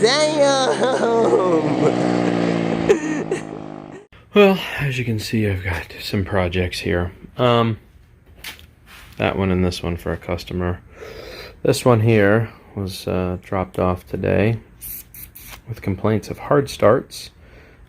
Damn! Well, as you can see, I've got some projects here. That one and this one for a customer. This one here was dropped off today with complaints of hard starts,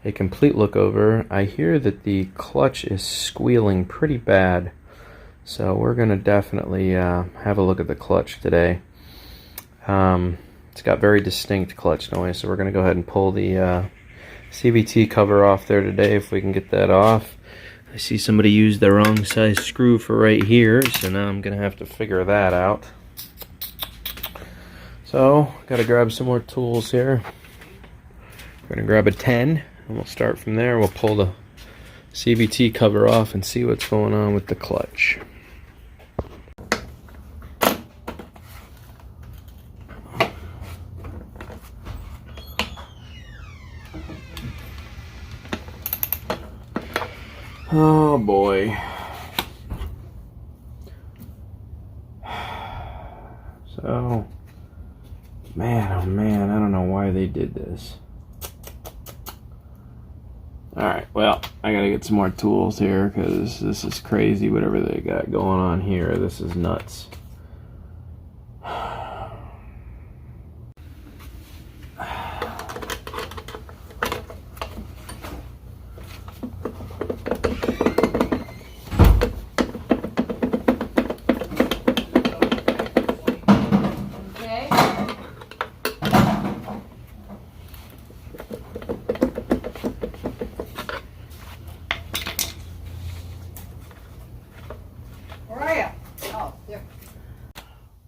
a complete look over. I hear that the clutch is squealing pretty bad, so we're going to definitely have a look at the clutch today. It's got very distinct clutch noise, so we're going to go ahead and pull the CVT cover off there today if we can get that off. I see somebody used the wrong size screw for right here, so now I'm going to have to figure that out. So, got to grab some more tools here. We're going to grab a 10, and we'll start from there. We'll pull the CVT cover off and see what's going on with the clutch. Oh boy. So, man, oh man, I don't know why they did this. Alright, well, I gotta get some more tools here because this is crazy, whatever they got going on here. This is nuts.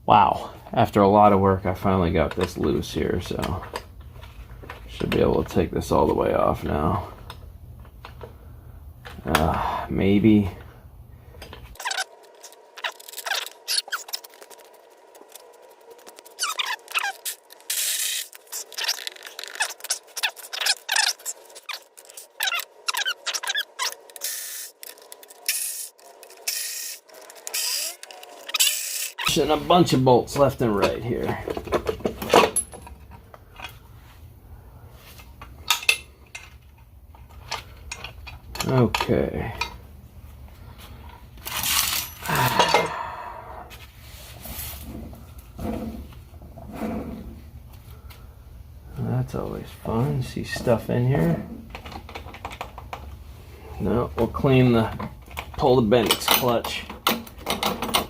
Wow, after a lot of work I finally got this loose here, so should be able to take this all the way off now. Maybe. And a bunch of bolts left and right here. Okay. That's always fun. See stuff in here. No, we'll pull the Bendix clutch.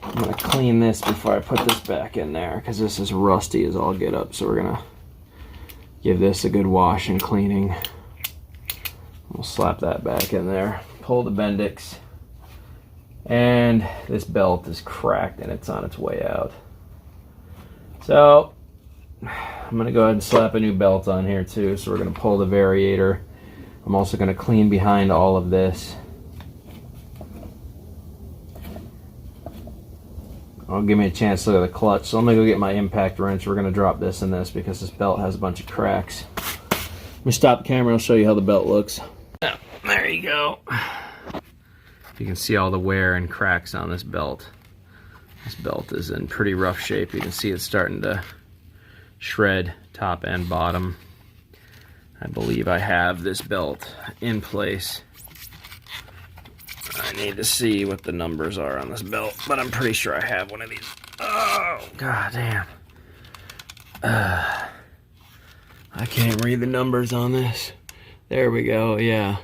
I'm going to clean this before I put this back in there because this is rusty as all get up, so we're going to give this a good wash and cleaning. We'll slap that back in there, pull the Bendix, and this belt is cracked and it's on its way out. So I'm going to go ahead and slap a new belt on here too, so we're going to pull the variator. I'm also going to clean behind all of this. I'll give me a chance to look at the clutch. So I'm going to go get my impact wrench. We're going to drop this in this because this belt has a bunch of cracks. Let me stop the camera. I'll show you how the belt looks. Oh, there you go. You can see all the wear and cracks on this belt. This belt is in pretty rough shape. You can see it's starting to shred top and bottom. I believe I have this belt in place. I need to see what the numbers are on this belt, but I'm pretty sure I have one of these. Oh, god damn. I can't read the numbers on this. There we go, yeah.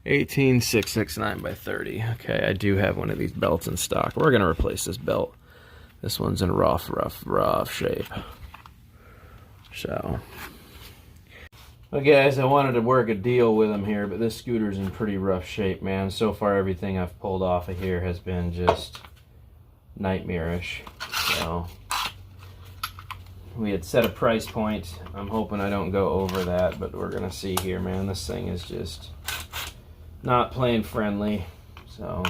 18669 by 30. Okay, I do have one of these belts in stock. We're gonna replace this belt. This one's in rough shape. So, well guys, I wanted to work a deal with them here, but this scooter's in pretty rough shape, man. So far everything I've pulled off of here has been just nightmarish. So we had set a price point. I'm hoping I don't go over that, but we're gonna see here, man. This thing is just not playing friendly. So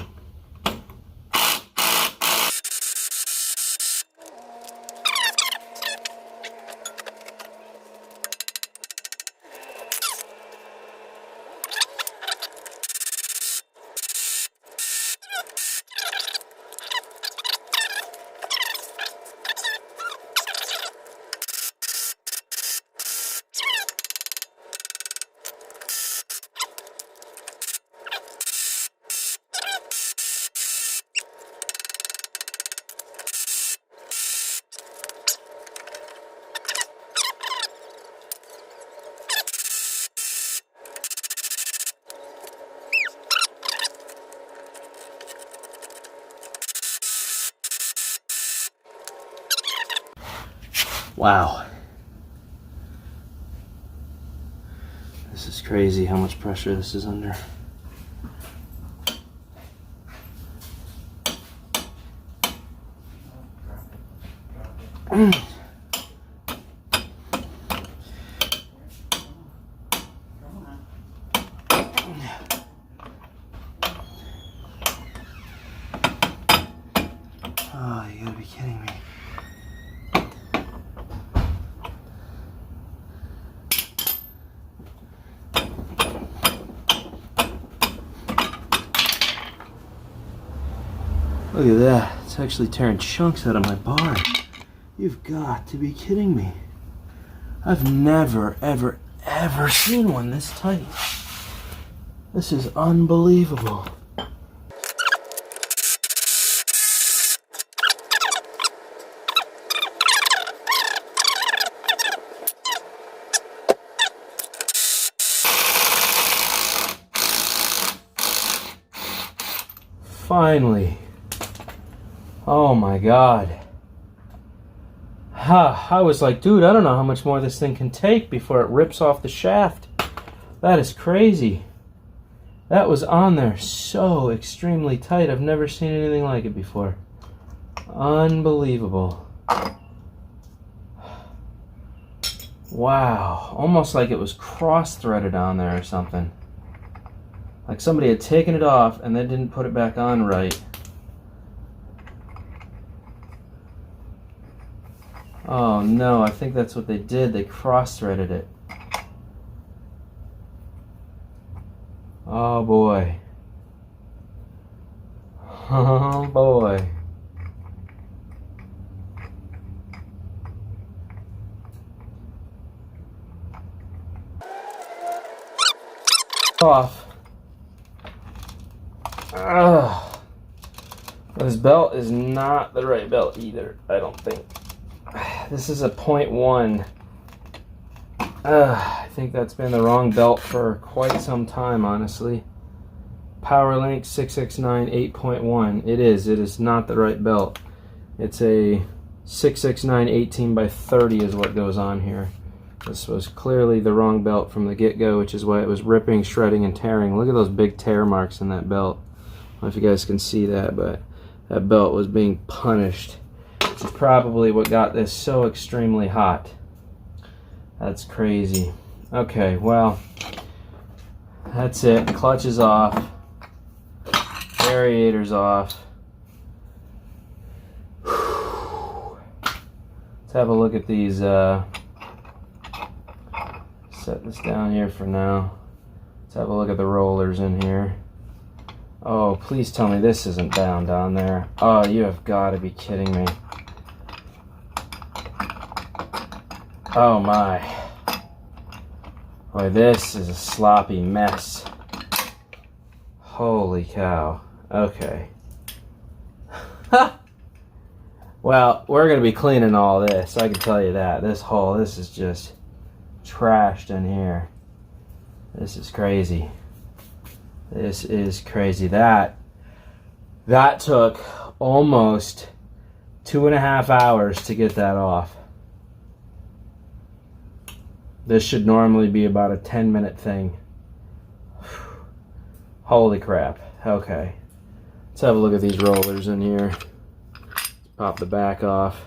Wow. This is crazy how much pressure this is under. Oh, you gotta be kidding me. Look at that. It's actually tearing chunks out of my bar. You've got to be kidding me. I've never, ever, ever seen one this tight. This is unbelievable. Finally. Oh my God. I was like, dude, I don't know how much more this thing can take before it rips off the shaft. That is crazy. That was on there so extremely tight. I've never seen anything like it before. Unbelievable. Wow. Almost like it was cross-threaded on there or something. Like somebody had taken it off and then didn't put it back on right. Oh no, I think that's what they did. They cross-threaded it. Oh boy. Oh boy. Off. Ugh. This belt is not the right belt either, I don't think. This is a 0.1. I think that's been the wrong belt for quite some time, honestly. PowerLink 669 8.1. It is not the right belt. It's a 669 18 by 30 is what goes on here. This was clearly the wrong belt from the get-go, which is why it was ripping, shredding, and tearing. Look at those big tear marks in that belt. I don't know if you guys can see that, but that belt was being punished. Which is probably what got this so extremely hot. That's crazy. Okay, well, that's it. Clutch is off. Variator's off. Let's have a look at these. Set this down here for now. Let's have a look at the rollers in here. Oh, please tell me this isn't bound on there. Oh, you have got to be kidding me. Oh my. Boy, this is a sloppy mess. Holy cow. Okay. Well, we're going to be cleaning all this. I can tell you that. This is just trashed in here. This is crazy. This is crazy. That took almost 2.5 hours to get that off. This should normally be about a 10-minute thing. Holy crap. Okay. Let's have a look at these rollers in here. Let's pop the back off.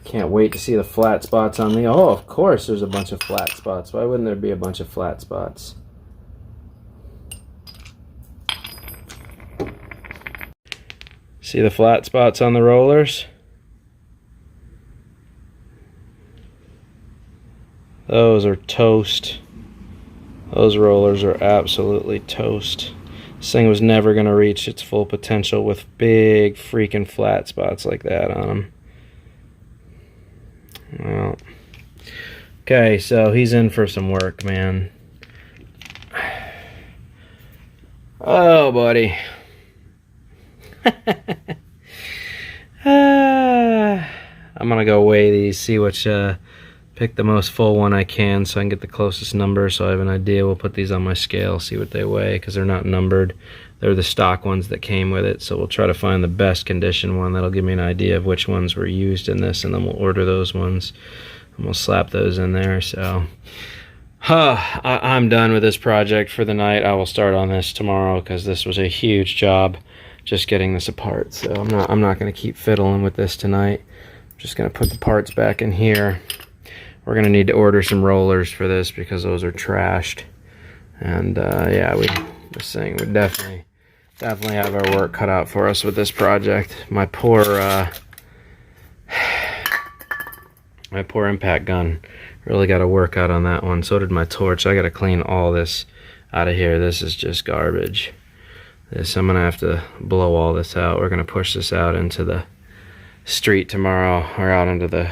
Can't wait to see the flat spots on the... Oh, of course there's a bunch of flat spots. Why wouldn't there be a bunch of flat spots? See the flat spots on the rollers? Those are toast. Those rollers are absolutely toast. This thing was never going to reach its full potential with big freaking flat spots like that on them. Well, okay, so he's in for some work, man. Oh, buddy. I'm gonna go weigh these, see which pick the most full one I can so I can get the closest number so I have an idea. We'll put these on my scale, see what they weigh, because they're not numbered. They're the stock ones that came with it, so we'll try to find the best condition one that'll give me an idea of which ones were used in this, and then we'll order those ones and we'll slap those in there. So I'm done with this project for the night. I will start on this tomorrow because this was a huge job just getting this apart. So I'm not going to keep fiddling with this tonight. I'm just going to put the parts back in here. We're going to need to order some rollers for this because those are trashed. And yeah, this thing would definitely have our work cut out for us with this project. My poor impact gun really got to work out on that one. So did my torch. I got to clean all this out of here. This is just garbage. I'm gonna have to blow all this out. We're gonna push this out into the street tomorrow, or out into the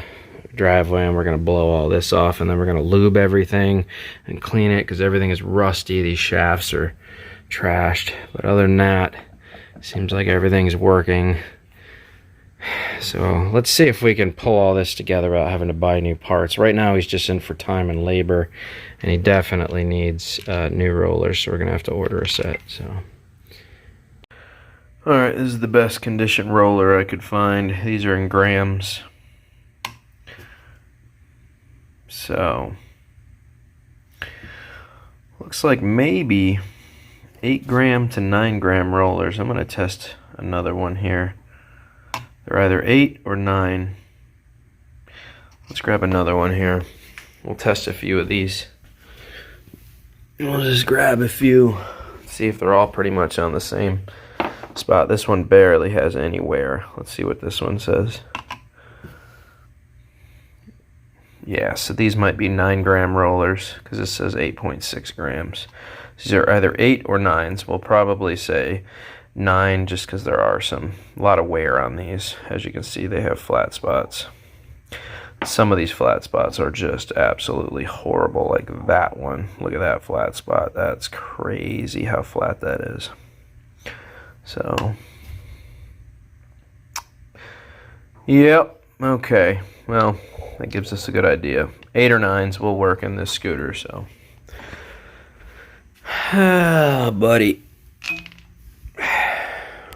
driveway, and we're gonna blow all this off, and then we're gonna lube everything and clean it because everything is rusty. These shafts are trashed, but other than that, it seems like everything's working. So let's see if we can pull all this together without having to buy new parts. Right now he's just in for time and labor, and he definitely needs new rollers, so we're gonna have to order a set. So alright, this is the best condition roller I could find. These are in grams. So looks like maybe 8 gram to 9 gram rollers. I'm going to test another one here. They're either 8 or 9. Let's grab another one here. We'll test a few of these. We'll just grab a few, see if they're all pretty much on the same spot. This one barely has any wear. Let's see what this one says. Yeah, so these might be 9 gram rollers because this says 8.6 grams. These are either 8 or 9s. We'll probably say 9 just because there are a lot of wear on these. As you can see, they have flat spots. Some of these flat spots are just absolutely horrible, like that one. Look at that flat spot. That's crazy how flat that is. So, yep, okay. Well, that gives us a good idea. 8 or 9s will work in this scooter, so. Ah, buddy.